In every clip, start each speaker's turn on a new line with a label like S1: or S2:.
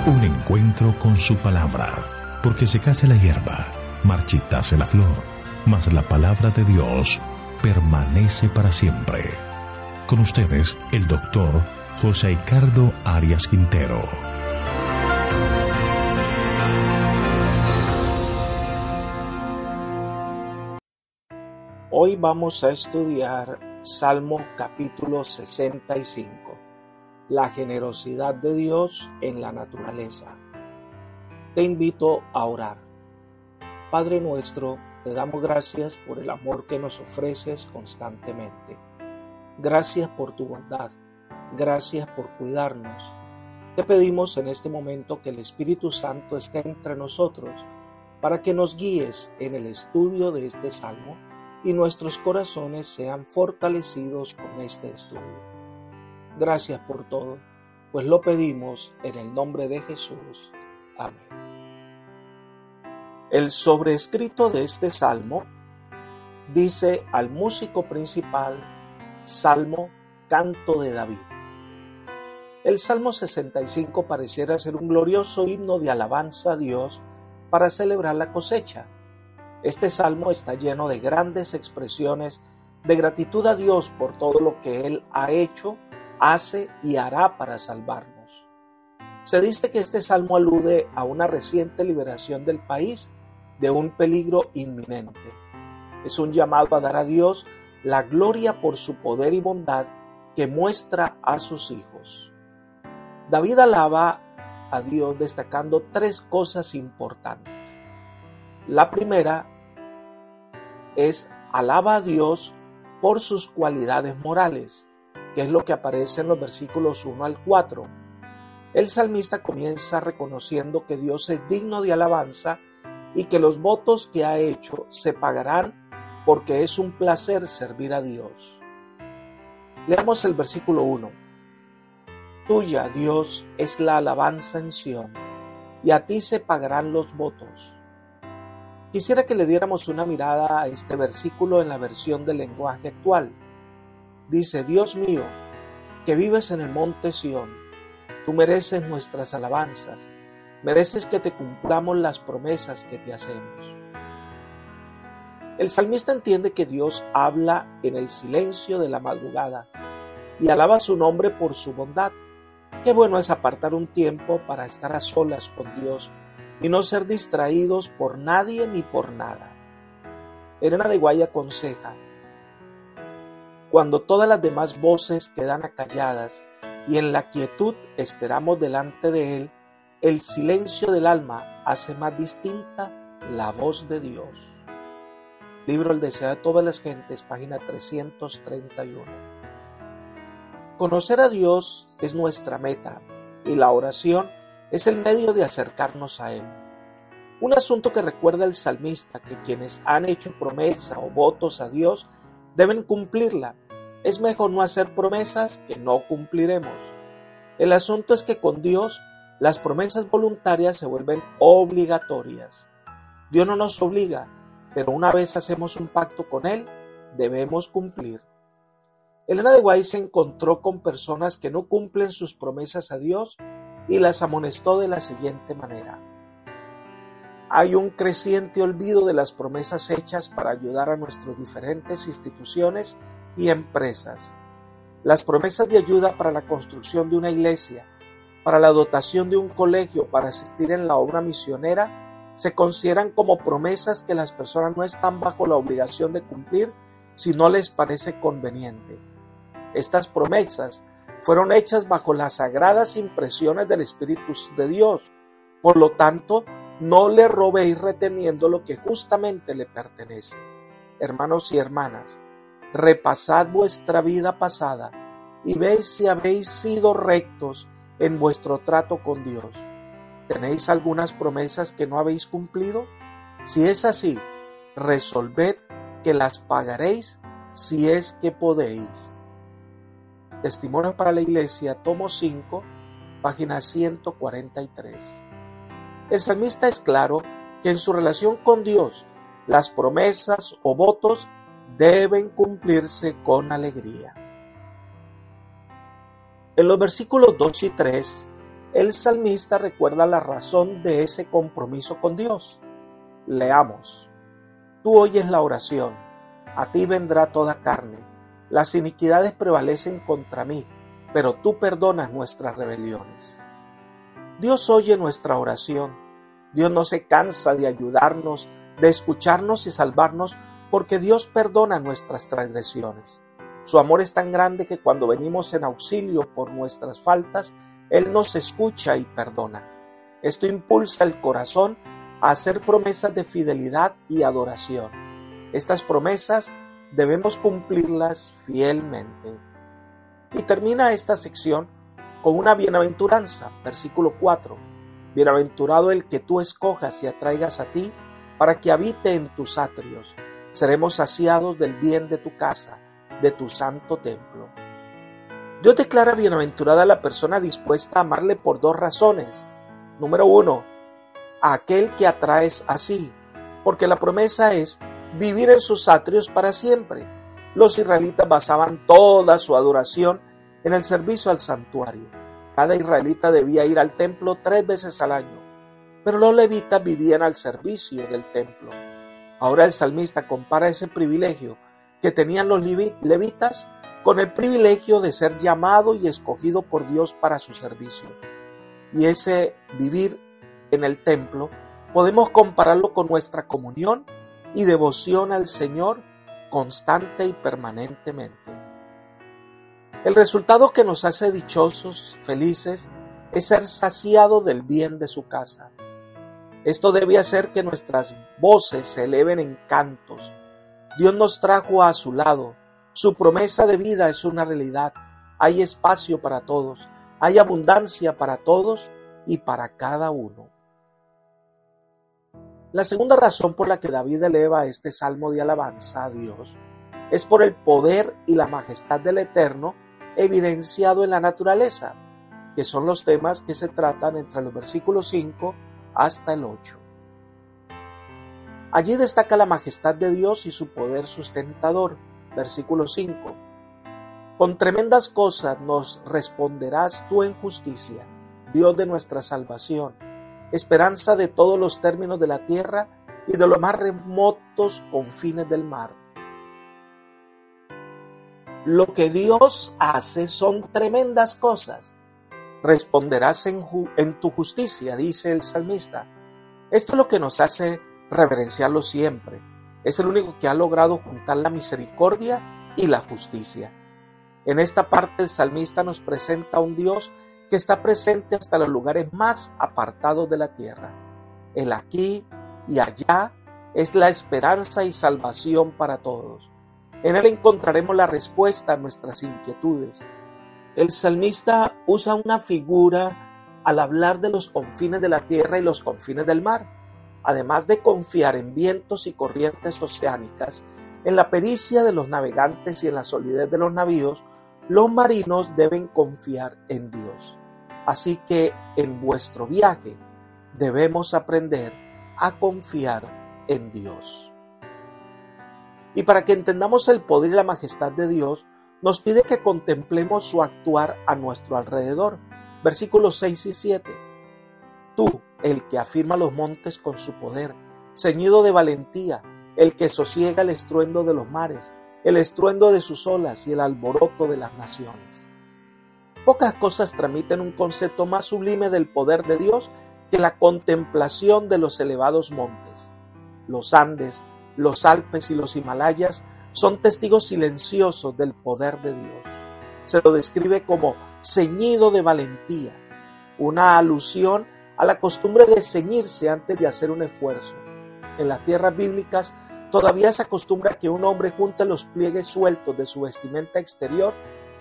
S1: Un encuentro con su palabra, porque secase la hierba, marchitase la flor, mas la palabra de Dios permanece para siempre. Con ustedes, el doctor José Ricardo Arias Quintero.
S2: Hoy vamos a estudiar Salmo capítulo 65, la generosidad de Dios en la naturaleza. Te invito a orar. Padre nuestro, te damos gracias por el amor que nos ofreces constantemente. Gracias por tu bondad, gracias por cuidarnos. Te pedimos en este momento que el Espíritu Santo esté entre nosotros para que nos guíes en el estudio de este salmo y nuestros corazones sean fortalecidos con este estudio. Gracias por todo, pues lo pedimos en el nombre de Jesús. Amén. El sobrescrito de este salmo dice al músico principal, Salmo, canto de David. El Salmo 65 pareciera ser un glorioso himno de alabanza a Dios para celebrar la cosecha. Este salmo está lleno de grandes expresiones de gratitud a Dios por todo lo que Él ha hecho, hace y hará para salvarnos. Se dice que este salmo alude a una reciente liberación del país de un peligro inminente. Es un llamado a dar a Dios la gloria por su poder y bondad que muestra a sus hijos. David alaba a Dios destacando tres cosas importantes. La primera es alaba a Dios por sus cualidades morales, que es lo que aparece en los versículos 1 al 4. El salmista comienza reconociendo que Dios es digno de alabanza y que los votos que ha hecho se pagarán porque es un placer servir a Dios. Leamos el versículo 1. Tuya, Dios, es la alabanza en Sión, y a ti se pagarán los votos. Quisiera que le diéramos una mirada a este versículo en la versión del lenguaje actual. Dice, Dios mío, que vives en el monte Sión, tú mereces nuestras alabanzas, mereces que te cumplamos las promesas que te hacemos. El salmista entiende que Dios habla en el silencio de la madrugada y alaba su nombre por su bondad. Qué bueno es apartar un tiempo para estar a solas con Dios y no ser distraídos por nadie ni por nada. Elena de Guay aconseja, cuando todas las demás voces quedan acalladas y en la quietud esperamos delante de Él, el silencio del alma hace más distinta la voz de Dios. Libro El deseo de todas las gentes, página 331. Conocer a Dios es nuestra meta y la oración es el medio de acercarnos a Él. Un asunto que recuerda el salmista, que quienes han hecho promesa o votos a Dios deben cumplirla. Es mejor no hacer promesas que no cumpliremos. El asunto es que con Dios las promesas voluntarias se vuelven obligatorias. Dios no nos obliga, pero una vez hacemos un pacto con Él, debemos cumplir. Elena de Guay se encontró con personas que no cumplen sus promesas a Dios y las amonestó de la siguiente manera. Hay un creciente olvido de las promesas hechas para ayudar a nuestras diferentes instituciones y empresas. Las promesas de ayuda para la construcción de una iglesia, para la dotación de un colegio, para asistir en la obra misionera, se consideran como promesas que las personas no están bajo la obligación de cumplir si no les parece conveniente. Estas promesas fueron hechas bajo las sagradas impresiones del Espíritu de Dios. Por lo tanto, no le robéis reteniendo lo que justamente le pertenece. Hermanos y hermanas, repasad vuestra vida pasada y veis si habéis sido rectos en vuestro trato con Dios. ¿Tenéis algunas promesas que no habéis cumplido? Si es así, resolved que las pagaréis si es que podéis. Testimonio para la Iglesia, tomo 5, página 143. El salmista es claro que en su relación con Dios, las promesas o votos deben cumplirse con alegría. En los versículos 2 y 3, el salmista recuerda la razón de ese compromiso con Dios. Leamos. Tú oyes la oración, a ti vendrá toda carne. Las iniquidades prevalecen contra mí, pero tú perdonas nuestras rebeliones. Dios oye nuestra oración. Dios no se cansa de ayudarnos, de escucharnos y salvarnos, porque Dios perdona nuestras transgresiones. Su amor es tan grande que cuando venimos en auxilio por nuestras faltas, Él nos escucha y perdona. Esto impulsa el corazón a hacer promesas de fidelidad y adoración. Estas promesas debemos cumplirlas fielmente. Y termina esta sección con una bienaventuranza, versículo 4. Bienaventurado el que tú escojas y atraigas a ti, para que habite en tus atrios. Seremos saciados del bien de tu casa, de tu santo templo. Dios declara bienaventurada a la persona dispuesta a amarle por dos razones. Número 1, a aquel que atraes así, porque la promesa es vivir en sus atrios para siempre. Los israelitas basaban toda su adoración en el servicio al santuario. Cada israelita debía ir al templo 3 veces al año, pero los levitas vivían al servicio del templo. Ahora el salmista compara ese privilegio que tenían los levitas con el privilegio de ser llamado y escogido por Dios para su servicio. Y ese vivir en el templo podemos compararlo con nuestra comunión y devoción al Señor constante y permanentemente. El resultado que nos hace dichosos, felices, es ser saciado del bien de su casa. Esto debe hacer que nuestras voces se eleven en cantos. Dios nos trajo a su lado. Su promesa de vida es una realidad. Hay espacio para todos. Hay abundancia para todos y para cada uno. La segunda razón por la que David eleva este salmo de alabanza a Dios es por el poder y la majestad del Eterno evidenciado en la naturaleza, que son los temas que se tratan entre los versículos 5 hasta el 8. Allí destaca la majestad de Dios y su poder sustentador. Versículo 5. Con tremendas cosas nos responderás tú en justicia, Dios de nuestra salvación, esperanza de todos los términos de la tierra y de los más remotos confines del mar. Lo que Dios hace son tremendas cosas. Responderás en tu justicia, dice el salmista. Esto es lo que nos hace reverenciarlo siempre. Es el único que ha logrado juntar la misericordia y la justicia. En esta parte el salmista nos presenta a un Dios que está presente hasta los lugares más apartados de la tierra. El aquí y allá es la esperanza y salvación para todos. En él encontraremos la respuesta a nuestras inquietudes. El salmista usa una figura al hablar de los confines de la tierra y los confines del mar. Además de confiar en vientos y corrientes oceánicas, en la pericia de los navegantes y en la solidez de los navíos, los marinos deben confiar en Dios. Así que en vuestro viaje debemos aprender a confiar en Dios. Y para que entendamos el poder y la majestad de Dios, nos pide que contemplemos su actuar a nuestro alrededor. Versículos 6 y 7. Tú, el que afirma los montes con su poder, ceñido de valentía, el que sosiega el estruendo de los mares, el estruendo de sus olas y el alboroto de las naciones. Pocas cosas transmiten un concepto más sublime del poder de Dios que la contemplación de los elevados montes. Los Andes, los Alpes y los Himalayas son testigos silenciosos del poder de Dios. Se lo describe como ceñido de valentía, una alusión a la costumbre de ceñirse antes de hacer un esfuerzo. En las tierras bíblicas todavía se acostumbra que un hombre junte los pliegues sueltos de su vestimenta exterior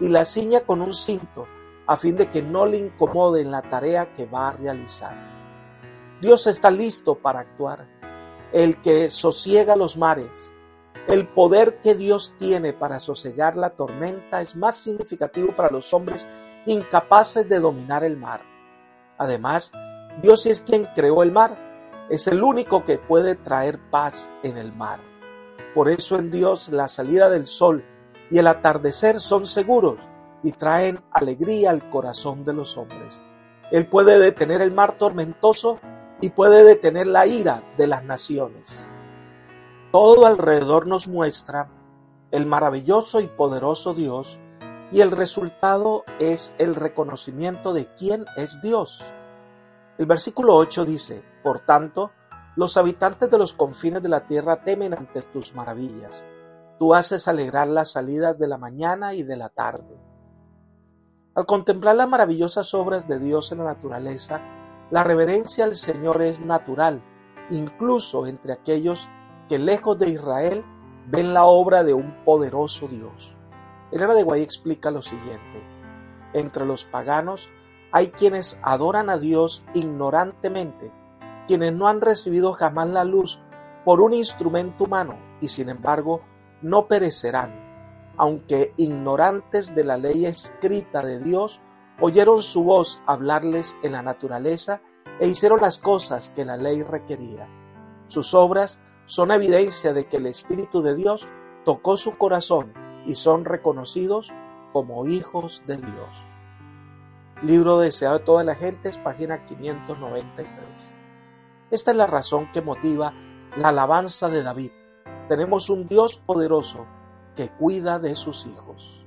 S2: y la ciña con un cinto a fin de que no le incomode en la tarea que va a realizar. Dios está listo para actuar. El que sosiega los mares. El poder que Dios tiene para sosegar la tormenta es más significativo para los hombres incapaces de dominar el mar. Además, Dios es quien creó el mar. Es el único que puede traer paz en el mar. Por eso en Dios la salida del sol y el atardecer son seguros y traen alegría al corazón de los hombres. Él puede detener el mar tormentoso y puede detener la ira de las naciones. Todo alrededor nos muestra el maravilloso y poderoso Dios, y el resultado es el reconocimiento de quién es Dios. El versículo 8 dice: por tanto, los habitantes de los confines de la tierra temen ante tus maravillas. Tú haces alegrar las salidas de la mañana y de la tarde. Al contemplar las maravillosas obras de Dios en la naturaleza, la reverencia al Señor es natural, incluso entre aquellos que lejos de Israel ven la obra de un poderoso Dios. Elena de Guay explica lo siguiente: entre los paganos hay quienes adoran a Dios ignorantemente, quienes no han recibido jamás la luz por un instrumento humano y sin embargo no perecerán, aunque ignorantes de la ley escrita de Dios, oyeron su voz hablarles en la naturaleza e hicieron las cosas que la ley requería. Sus obras son evidencia de que el Espíritu de Dios tocó su corazón y son reconocidos como hijos de Dios. Libro deseado de todas las gentes, página 593. Esta es la razón que motiva la alabanza de David. Tenemos un Dios poderoso que cuida de sus hijos.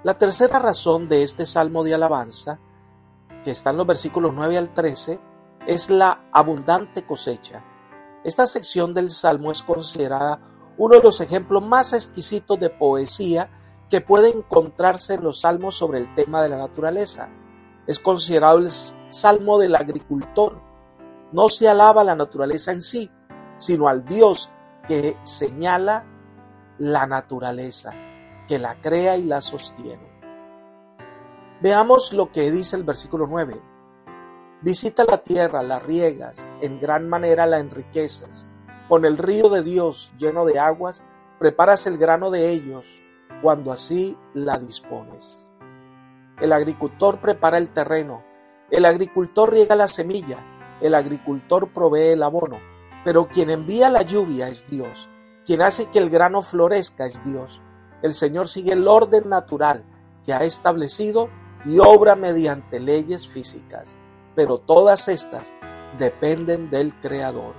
S2: La tercera razón de este salmo de alabanza, que está en los versículos 9 al 13, es la abundante cosecha. Esta sección del salmo es considerada uno de los ejemplos más exquisitos de poesía que puede encontrarse en los salmos sobre el tema de la naturaleza. Es considerado el salmo del agricultor. No se alaba la naturaleza en sí, sino al Dios que señala la naturaleza, que la crea y la sostiene. Veamos lo que dice el versículo 9. Visita la tierra, la riegas, en gran manera la enriqueces. Con el río de Dios lleno de aguas, preparas el grano de ellos, cuando así la dispones. El agricultor prepara el terreno, el agricultor riega la semilla, el agricultor provee el abono, pero quien envía la lluvia es Dios, quien hace que el grano florezca es Dios. El Señor sigue el orden natural que ha establecido y obra mediante leyes físicas, pero todas estas dependen del Creador.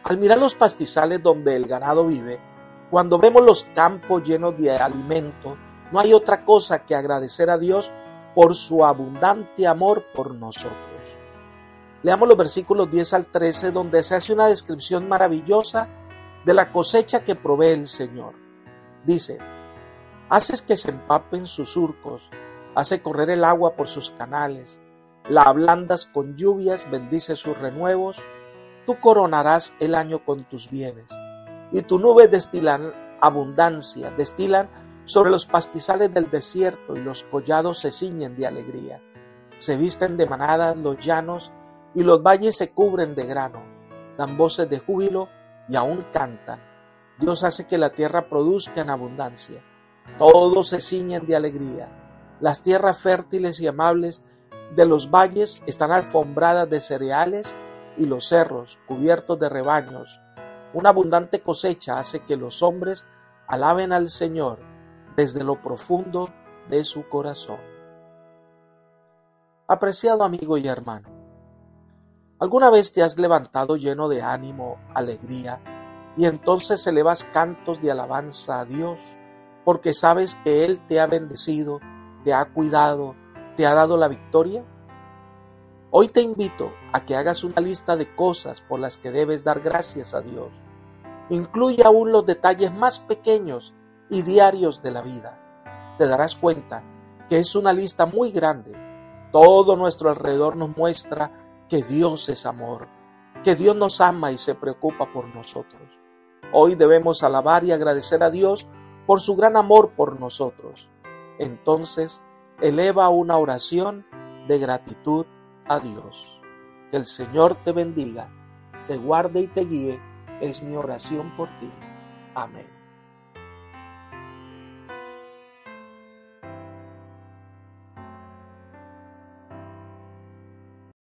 S2: Al mirar los pastizales donde el ganado vive, cuando vemos los campos llenos de alimento, no hay otra cosa que agradecer a Dios por su abundante amor por nosotros. Leamos los versículos 10 al 13, donde se hace una descripción maravillosa de la cosecha que provee el Señor. Dice: haces que se empapen sus surcos, hace correr el agua por sus canales, la ablandas con lluvias, bendice sus renuevos. Tú coronarás el año con tus bienes, y tu nube destilan abundancia, destilan sobre los pastizales del desierto, y los collados se ciñen de alegría. Se visten de manadas los llanos, y los valles se cubren de grano. Dan voces de júbilo y aún cantan. Dios hace que la tierra produzca en abundancia. Todos se ciñen de alegría. Las tierras fértiles y amables de los valles están alfombradas de cereales, y los cerros cubiertos de rebaños. Una abundante cosecha hace que los hombres alaben al Señor desde lo profundo de su corazón. Apreciado amigo y hermano, ¿alguna vez te has levantado lleno de ánimo, alegría, y entonces elevas cantos de alabanza a Dios, porque sabes que Él te ha bendecido, te ha cuidado, te ha dado la victoria? Hoy te invito a que hagas una lista de cosas por las que debes dar gracias a Dios. Incluye aún los detalles más pequeños y diarios de la vida. Te darás cuenta que es una lista muy grande. Todo nuestro alrededor nos muestra que Dios es amor, que Dios nos ama y se preocupa por nosotros. Hoy debemos alabar y agradecer a Dios por su gran amor por nosotros. Entonces, eleva una oración de gratitud a Dios. Que el Señor te bendiga, te guarde y te guíe, es mi oración por ti. Amén.